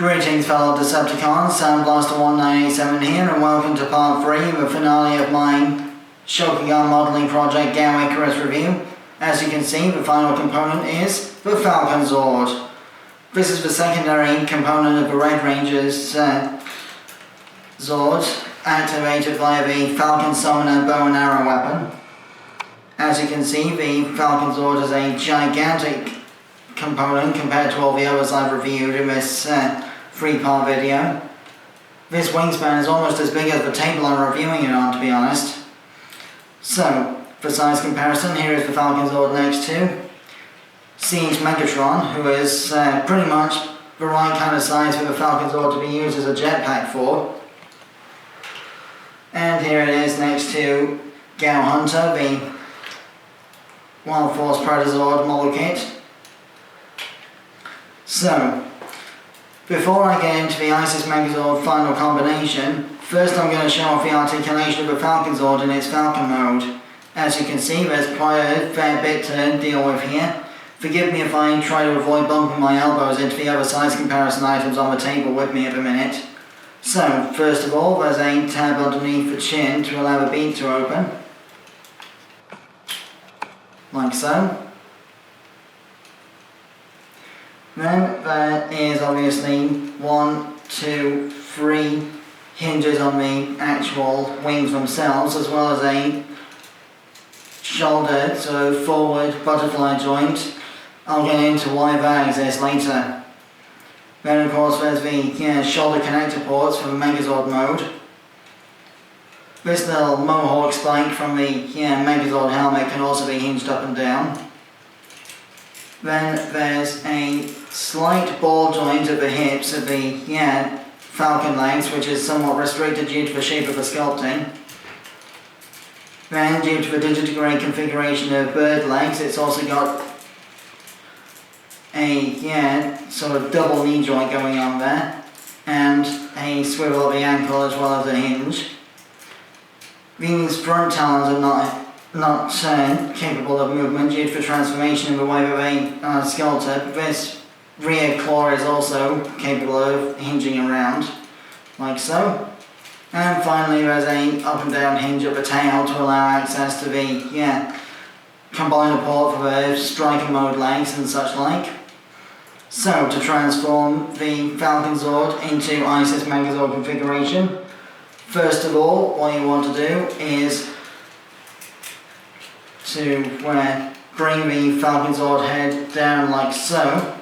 Greetings fellow Decepticons, Soundblaster1987 here, and welcome to part 3, the finale of my Shokugan Modelling Project GaoIcarus review. As you can see, the final component is the FalconZord. This is the secondary component of the Red Ranger's Zord, activated via the Falcon Summoner bow and arrow weapon. As you can see, the FalconZord is a gigantic component compared to all the others I've reviewed in this 3-part video. This wingspan is almost as big as the table I'm reviewing it on, to be honest. So, for size comparison, here is the FalconZord next to Siege Megatron, who is pretty much the right kind of size for the FalconZord to be used as a jetpack for. And here it is next to GaoHunter, the Wild Force Predazord model kit. So, before I get into the Isis Megazord final combination, first I'm going to show off the articulation of the FalconZord in its Falcon mode. As you can see, there's quite a fair bit to deal with here. Forgive me if I try to avoid bumping my elbows into the other size comparison items on the table with me at the minute. So, first of all, there's a tab underneath the chin to allow the beak to open. Like so. Then there is obviously 1, 2, 3 hinges on the actual wings themselves, as well as a shoulder, so forward butterfly joint. I'll get into why that exists later. Then of course there's the shoulder connector ports for the Megazord mode. This little mohawk spike from the Megazord helmet can also be hinged up and down. Then there's a slight ball joint at the hips of the Falcon legs, which is somewhat restricted due to the shape of the sculpting. Then, due to the digitigrade configuration of bird legs, it's also got a sort of double knee joint going on there, and a swivel at the ankle as well as a hinge. These front talons are not capable of movement due to the transformation in the way that they are sculpted. This rear claw is also capable of hinging around, like so. And finally there's a up and down hinge at the tail to allow access to the combiner port for the striker mode legs and such like. So to transform the FalconZord into Isis Megazord configuration, first of all what you want to do is to bring the FalconZord head down like so.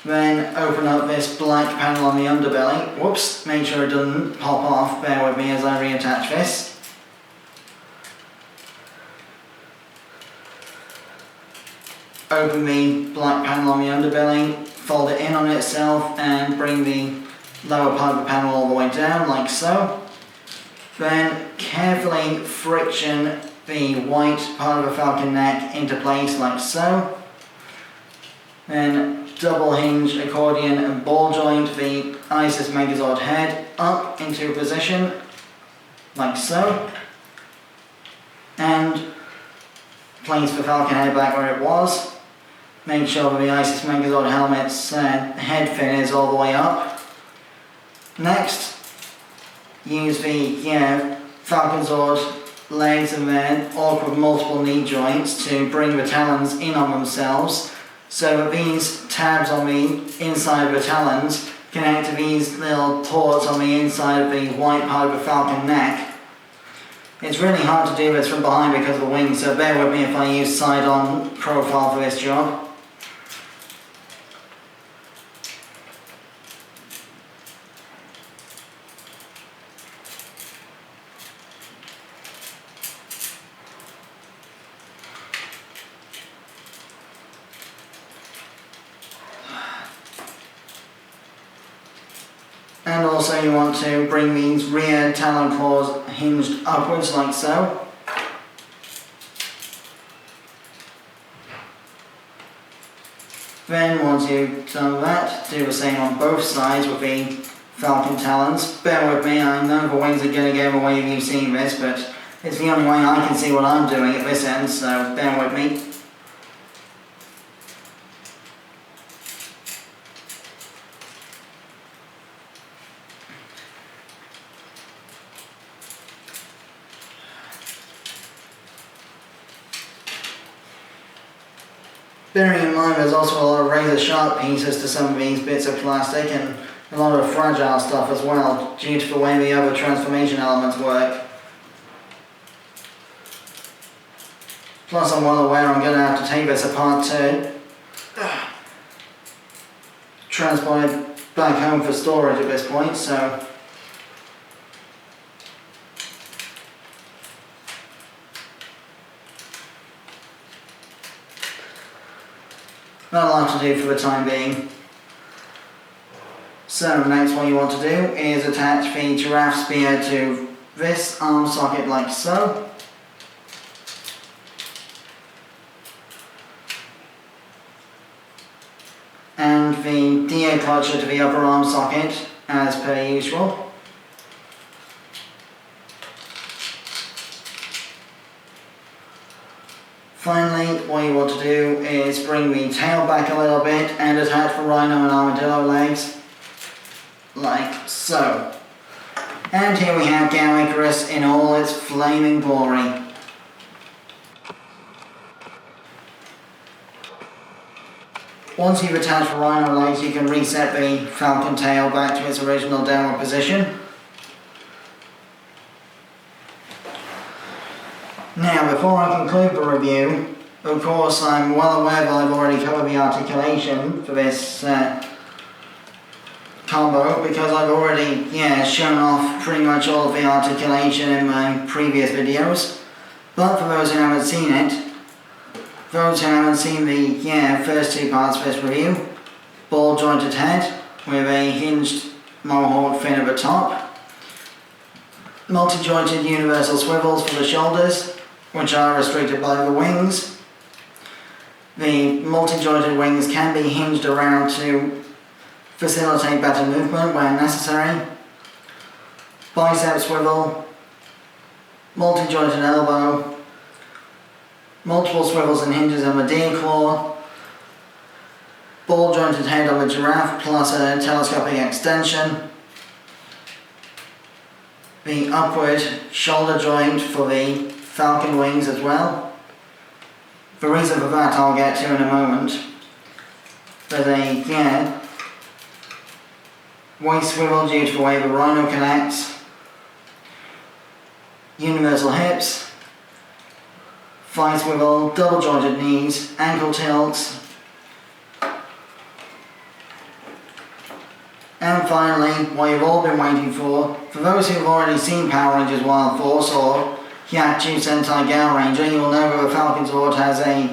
Then open up this black panel on the underbelly. Whoops, make sure it doesn't pop off, bear with me as I reattach this. Open the black panel on the underbelly, fold it in on itself and bring the lower part of the panel all the way down like so. Then carefully friction the white part of the Falcon neck into place like so. Then double hinge, accordion and ball joint the Isis Megazord head up into position like so. And place the Falcon head back where it was. Make sure that the Isis Megazord helmet's head fin is all the way up. Next, use the FalconZord legs and then awkward multiple knee joints to bring the talons in on themselves, so that these tabs on the inside of the talons connect to these little ports on the inside of the white part of the Falcon neck. It's really hard to do this from behind because of the wings, so bear with me if I use side-on profile for this job. And also you want to bring these rear talon claws hinged upwards like so. Then once you've done that, do the same on both sides with the Falcon talons. Bear with me, I know the wings are going to get in the way of you seeing this, but it's the only way I can see what I'm doing at this end, so bear with me. Bearing in mind there's also a lot of razor sharp pieces to some of these bits of plastic and a lot of fragile stuff as well, due to the way the other transformation elements work. Plus I'm well aware I'm going to have to take this apart to transport it back home for storage at this point, so that'll have to do for the time being. So next what you want to do is attach the giraffe spear to this arm socket like so. And the DA clutcher to the upper arm socket as per usual. Finally, what you want to do is bring the tail back a little bit and attach the Rhino and Armadillo legs like so. And here we have GaoIcarus in all its flaming glory. Once you've attached the Rhino legs, you can reset the Falcon tail back to its original downward position. Now, before I conclude the review, of course I'm well aware that I've already covered the articulation for this combo, because I've already shown off pretty much all of the articulation in my previous videos. But for those who haven't seen it, those who haven't seen the first two parts of this review, ball jointed head with a hinged mohawk fin at the top, multi-jointed universal swivels for the shoulders, which are restricted by the wings. The multi-jointed wings can be hinged around to facilitate better movement where necessary. Bicep swivel, multi-jointed elbow, multiple swivels and hinges on the deer claw, ball jointed head on the giraffe plus a telescopic extension, the upward shoulder joint for the falcon wings as well. The reason for that I'll get to in a moment. There's a waist swivel due to the way the rhino connects, universal hips, thigh swivel, double jointed knees, ankle tilts, and finally, what you've all been waiting for those who have already seen Power Rangers Wild Force or Hyaku Sentai Gao Ranger, you will know that the FalconZord has a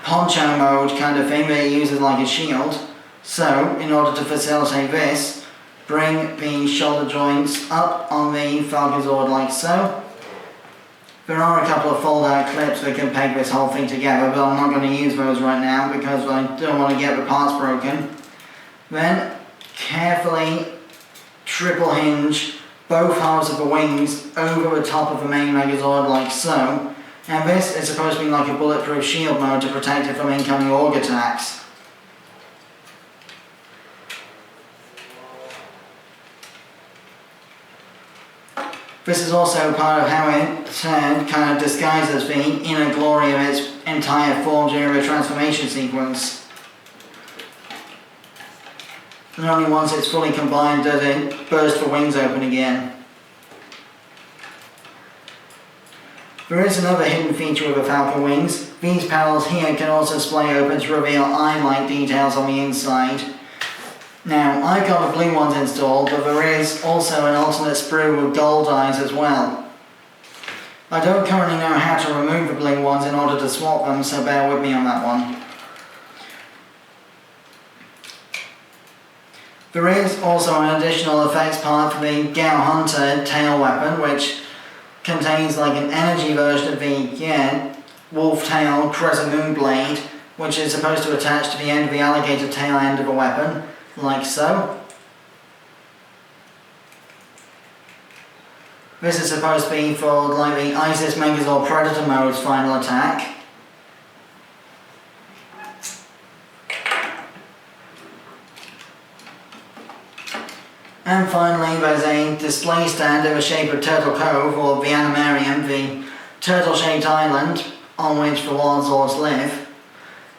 poncho mode kind of thing that it uses like a shield. So, in order to facilitate this, bring the shoulder joints up on the FalconZord like so. There are a couple of fold-out clips that can peg this whole thing together, but I'm not going to use those right now because I don't want to get the parts broken. Then, carefully triple hinge both halves of the wings over the top of the main Megazord like so. And this is supposed to be like a bulletproof shield mode to protect it from incoming org attacks. This is also part of how it kind of disguises the inner glory of its entire form during the transformation sequence. And only once it's fully combined does it burst the wings open again. There is another hidden feature with the Falcon wings. These panels here can also splay open to reveal eye-like details on the inside. Now, I've got the blue ones installed, but there is also an alternate sprue with gold eyes as well. I don't currently know how to remove the blue ones in order to swap them, so bear with me on that one. There is also an additional effects part for the GaoHunter tail weapon, which contains like an energy version of the wolf tail crescent moon blade, which is supposed to attach to the end of the alligator tail end of a weapon, like so. This is supposed to be for like the ISIS Megazord Predator mode's final attack. And finally, there's a display stand in the shape of Turtle Cove, or the Animarium, the turtle-shaped island on which the Wild Zords live.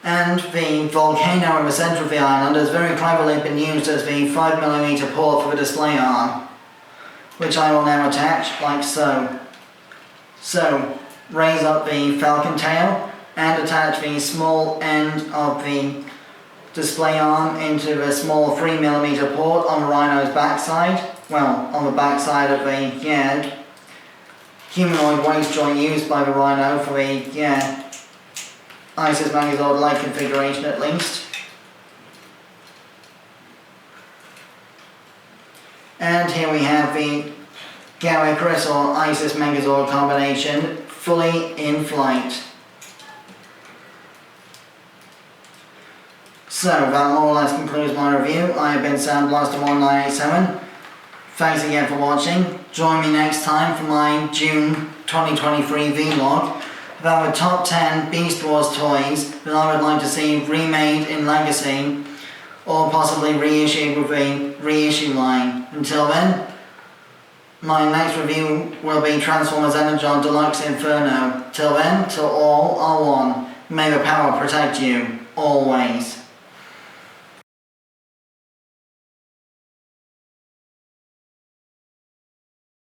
And the volcano in the centre of the island has very cleverly been used as the 5mm port for the display arm, which I will now attach like so. So, raise up the falcon tail and attach the small end of the display arm into the small 3mm port on the Rhino's backside. Well, on the backside of the humanoid waist joint used by the Rhino for the Isis Megazord-like configuration at least. And here we have the GaoIcarus or Isis Megazord combination fully in flight. So that more or less concludes my review. I have been Soundblaster1987. Thanks again for watching. Join me next time for my June 2023 vlog about the top 10 Beast Wars toys that I would like to see remade in Legacy or possibly reissued with a reissue line. Until then, my next review will be Transformers Energon Deluxe Inferno. Till then, till all are one. May the power protect you, always.